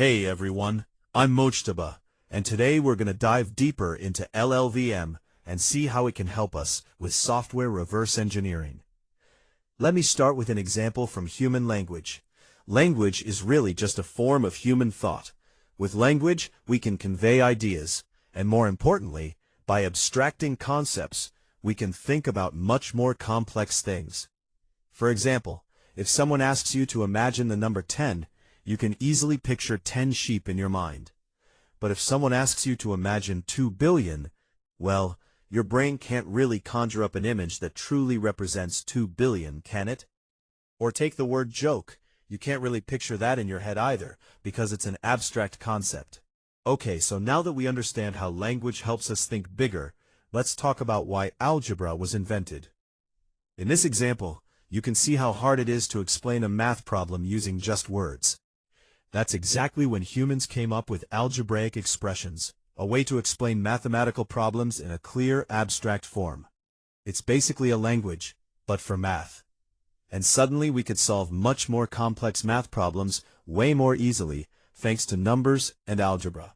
Hey everyone, I'm Mojtaba, and today we're going to dive deeper into LLVM and see how it can help us with software reverse engineering. Let me start with an example from human language. Language is really just a form of human thought. With language, we can convey ideas, and more importantly, by abstracting concepts, we can think about much more complex things. For example, if someone asks you to imagine the number 10, you can easily picture 10 sheep in your mind. But if someone asks you to imagine 2 billion, well, your brain can't really conjure up an image that truly represents 2 billion, can it? Or take the word joke. You can't really picture that in your head either, because it's an abstract concept. Okay, so now that we understand how language helps us think bigger, let's talk about why algebra was invented. In this example, you can see how hard it is to explain a math problem using just words. That's exactly when humans came up with algebraic expressions, a way to explain mathematical problems in a clear, abstract form. It's basically a language, but for math. And suddenly we could solve much more complex math problems way more easily, thanks to numbers and algebra.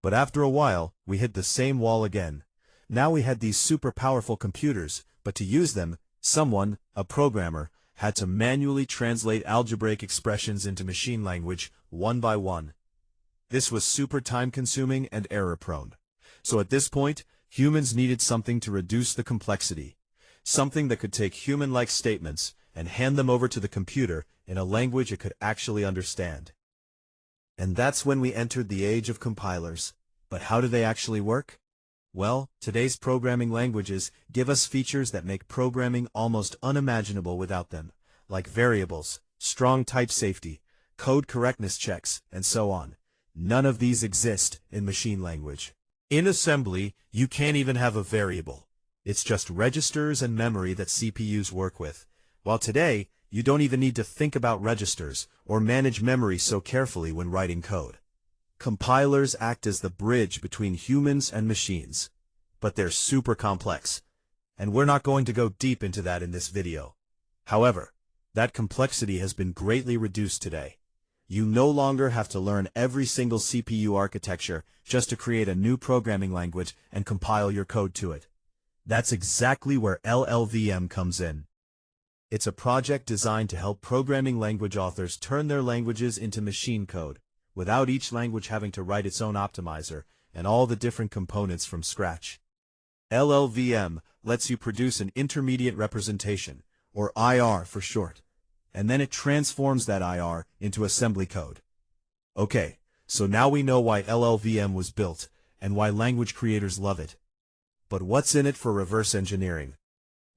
But after a while, we hit the same wall again. Now we had these super powerful computers, but to use them, someone, a programmer, had to manually translate algebraic expressions into machine language one by one. This was super time-consuming and error-prone. So at this point, humans needed something to reduce the complexity, something that could take human-like statements and hand them over to the computer in a language it could actually understand. And that's when we entered the age of compilers. But how do they actually work? Well, today's programming languages give us features that make programming almost unimaginable without them, like variables, strong type safety, code correctness checks, and so on. None of these exist in machine language. In assembly, you can't even have a variable. It's just registers and memory that CPUs work with. While today, you don't even need to think about registers or manage memory so carefully when writing code. Compilers act as the bridge between humans and machines, but they're super complex, and we're not going to go deep into that in this video. However, that complexity has been greatly reduced today. You no longer have to learn every single CPU architecture just to create a new programming language and compile your code to it. That's exactly where LLVM comes in. It's a project designed to help programming language authors turn their languages into machine code, without each language having to write its own optimizer and all the different components from scratch. LLVM lets you produce an intermediate representation, or IR for short, and then it transforms that IR into assembly code. Okay, so now we know why LLVM was built and why language creators love it. But what's in it for reverse engineering?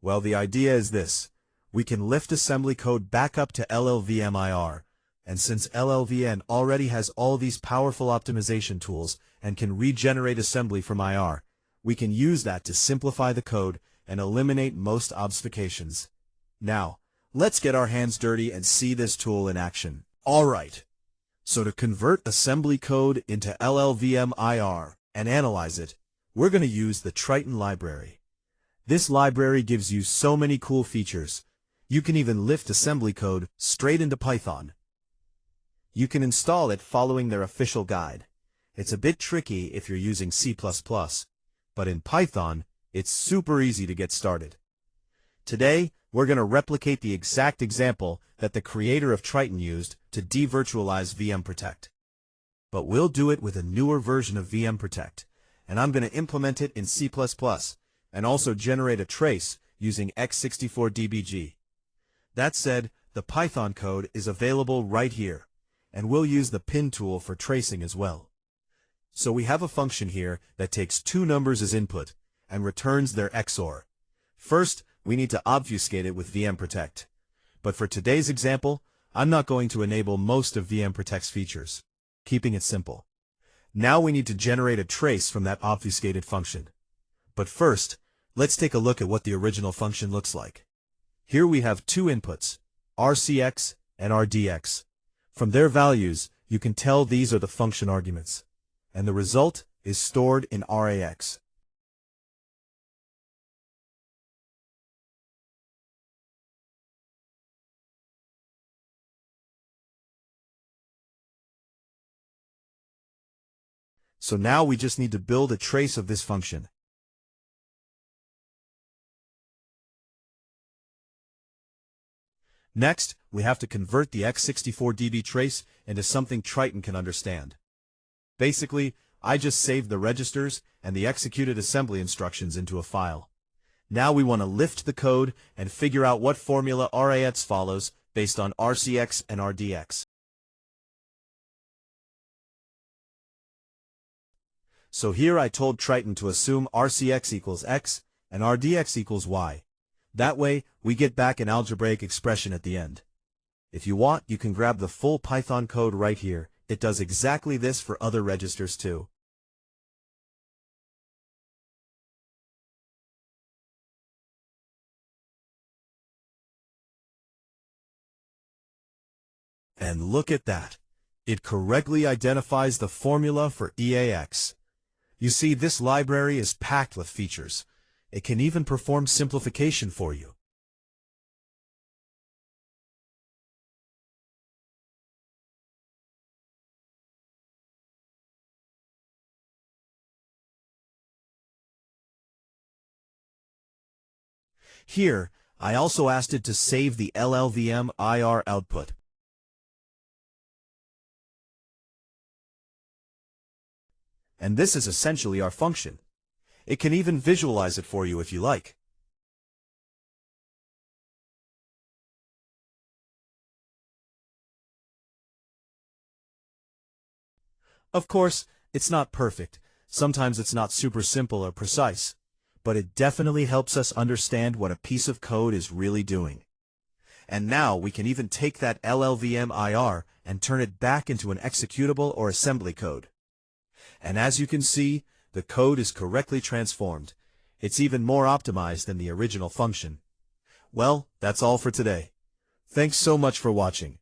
Well, the idea is this. We can lift assembly code back up to LLVM IR, and since LLVM already has all these powerful optimization tools and can regenerate assembly from IR, we can use that to simplify the code and eliminate most obfuscations. Now, let's get our hands dirty and see this tool in action. Alright, so to convert assembly code into LLVM IR and analyze it, we're going to use the Triton library. This library gives you so many cool features. You can even lift assembly code straight into Python. You can install it following their official guide. It's a bit tricky if you're using C++, but in Python, it's super easy to get started. Today, we're going to replicate the exact example that the creator of Triton used to devirtualize VMProtect. But we'll do it with a newer version of VMProtect, and I'm going to implement it in C++ and also generate a trace using x64dbg. That said, the Python code is available right here, and we'll use the pin tool for tracing as well. So we have a function here that takes two numbers as input and returns their XOR. First, we need to obfuscate it with VMProtect. But for today's example, I'm not going to enable most of VMProtect's features, keeping it simple. Now we need to generate a trace from that obfuscated function. But first, let's take a look at what the original function looks like. Here we have two inputs, RCX and RDX. From their values, you can tell these are the function arguments, and the result is stored in RAX. So now we just need to build a trace of this function. Next, we have to convert the x64db trace into something Triton can understand. Basically, I just saved the registers and the executed assembly instructions into a file. Now we want to lift the code and figure out what formula RAX follows based on RCX and RDX. So here I told Triton to assume RCX equals X and RDX equals Y. That way, we get back an algebraic expression at the end. If you want, you can grab the full Python code right here. It does exactly this for other registers too. And look at that. It correctly identifies the formula for EAX. You see, this library is packed with features. It can even perform simplification for you. Here, I also asked it to save the LLVM IR output. And this is essentially our function. It can even visualize it for you if you like. Of course, it's not perfect. Sometimes it's not super simple or precise. But it definitely helps us understand what a piece of code is really doing. And now we can even take that LLVM IR and turn it back into an executable or assembly code. And as you can see, the code is correctly transformed. It's even more optimized than the original function. Well, that's all for today. Thanks so much for watching.